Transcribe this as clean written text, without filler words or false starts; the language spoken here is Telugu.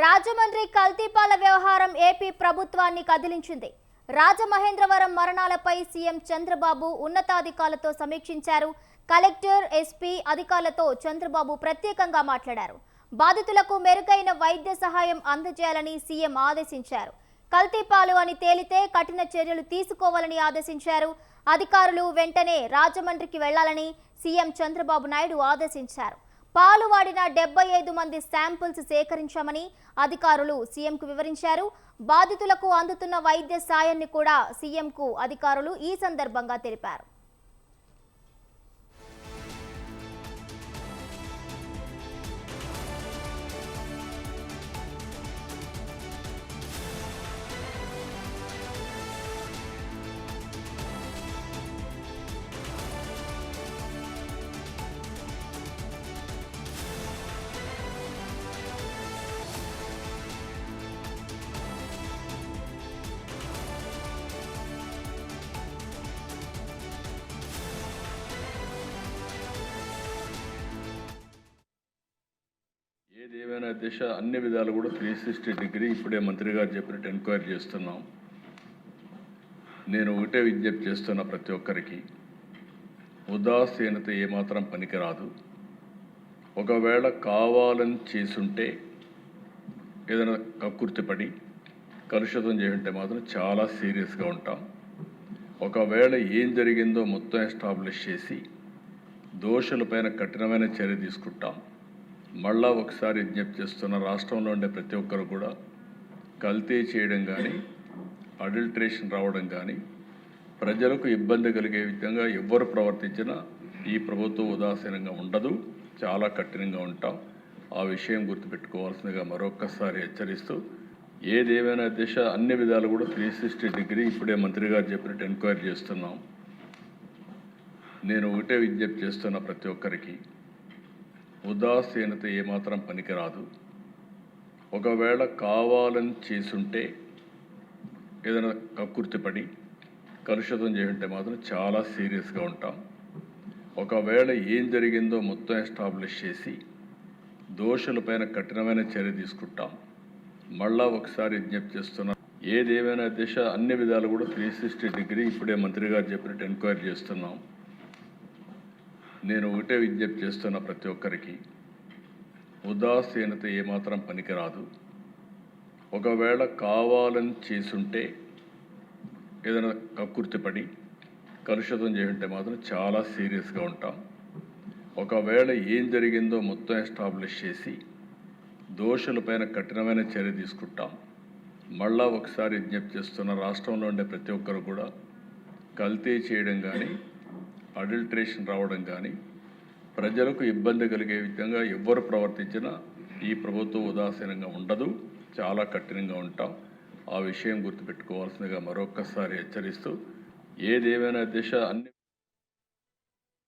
రాజమండ్రి కల్తీపాల వ్యవహారం ఏపీ ప్రభుత్వాన్ని కదిలించింది. రాజమహేంద్రవరం మరణాలపై సీఎం చంద్రబాబు ఉన్నతాధికారులతో సమీక్షించారు. కలెక్టర్, ఎస్పీ అధికారులతో చంద్రబాబు ప్రత్యేకంగా మాట్లాడారు. బాధితులకు మెరుగైన వైద్య సహాయం అందజేయాలని సీఎం ఆదేశించారు. కల్తీపాలు అని తేలితే కఠిన చర్యలు తీసుకోవాలని ఆదేశించారు. అధికారులు వెంటనే రాజమండ్రికి వెళ్లాలని సీఎం చంద్రబాబు నాయుడు ఆదేశించారు. పాలు వాడిన 75 మంది శాంపిల్స్ సేకరించామని అధికారులు సీఎంకు వివరించారు. బాధితులకు అందుతున్న వైద్య సాయాన్ని కూడా సీఎంకు అధికారులు ఈ సందర్భంగా తెలిపారు. ఏదేమైనా దిశ అన్ని విధాలు కూడా 360 డిగ్రీ ఇప్పుడే మంత్రి గారు చెప్పినట్టు ఎంక్వైరీ చేస్తున్నాం. నేను ఒకటే విజ్ఞప్తి చేస్తున్నా, ప్రతి ఒక్కరికి ఉదాసీనత ఏమాత్రం పనికిరాదు. ఒకవేళ కావాలని చేసుంటే, ఏదైనా కక్కుర్తిపడి కలుషితం చేస్తుంటే మాత్రం చాలా సీరియస్గా ఉంటాం. ఒకవేళ ఏం జరిగిందో మొత్తం ఎస్టాబ్లిష్ చేసి దోషులపైన కఠినమైన చర్య తీసుకుంటాం. మళ్ళా ఒకసారి విజ్ఞప్తి చేస్తున్న, రాష్ట్రంలో ఉండే ప్రతి ఒక్కరు కూడా కల్తీ చేయడం కానీ, అడల్ట్రేషన్ రావడం కానీ, ప్రజలకు ఇబ్బంది కలిగే విధంగా ఎవ్వరు ప్రవర్తించినా ఈ ప్రభుత్వం ఉదాసీనంగా ఉండదు, చాలా కఠినంగా ఉంటాం. ఆ విషయం గుర్తుపెట్టుకోవాల్సిందిగా మరొక్కసారి హెచ్చరిస్తూ, ఏదేమైనా దిశ అన్ని విధాలు కూడా 360 డిగ్రీ ఇప్పుడే మంత్రి గారు చెప్పినట్టు ఎంక్వైరీ చేస్తున్నాం. నేను ఒకటే విజ్ఞప్తి చేస్తున్నా, ప్రతి ఒక్కరికి ఉదాసీనత ఏమాత్రం పనికిరాదు. ఒకవేళ కావాలని చేసుంటే, ఏదైనా కక్కుర్తిపడి కలుషితం చేస్తుంటే మాత్రం చాలా సీరియస్గా ఉంటాం. ఒకవేళ ఏం జరిగిందో మొత్తం ఎస్టాబ్లిష్ చేసి దోషులపైన కఠినమైన చర్య తీసుకుంటాం. మళ్ళా ఒకసారి విజ్ఞప్తి చేస్తున్నా, ఏదేమైనా దిశ అన్ని విధాలు కూడా 360 డిగ్రీ ఇప్పుడే మంత్రి గారు చెప్పినట్టు ఎంక్వైరీ చేస్తున్నాం. నేను ఒకటే విజ్ఞప్తి చేస్తున్నా, ప్రతి ఒక్కరికి ఉదాసీనత ఏమాత్రం పనికిరాదు. ఒకవేళ కావాలని చేసుంటే, ఏదైనా కక్కుర్తిపడి కలుషితం చేస్తుంటే మాత్రం చాలా సీరియస్గా ఉంటాం. ఒకవేళ ఏం జరిగిందో మొత్తం ఎస్టాబ్లిష్ చేసి దోషులపైన కఠినమైన చర్య తీసుకుంటాం. మళ్ళా ఒకసారి విజ్ఞప్తి చేస్తున్న, రాష్ట్రంలో ఉండే ప్రతి ఒక్కరు కూడా కల్తీ చేయడం కానీ, అడల్ట్రేషన్ రావడం కానీ, ప్రజలకు ఇబ్బంది కలిగే విధంగా ఎవ్వరు ప్రవర్తించినా ఈ ప్రభుత్వం ఉదాసీనంగా ఉండదు, చాలా కఠినంగా ఉంటాం. ఆ విషయం గుర్తుపెట్టుకోవాల్సిందిగా మరొక్కసారి హెచ్చరిస్తూ, ఏదేమైనా దిశ అన్ని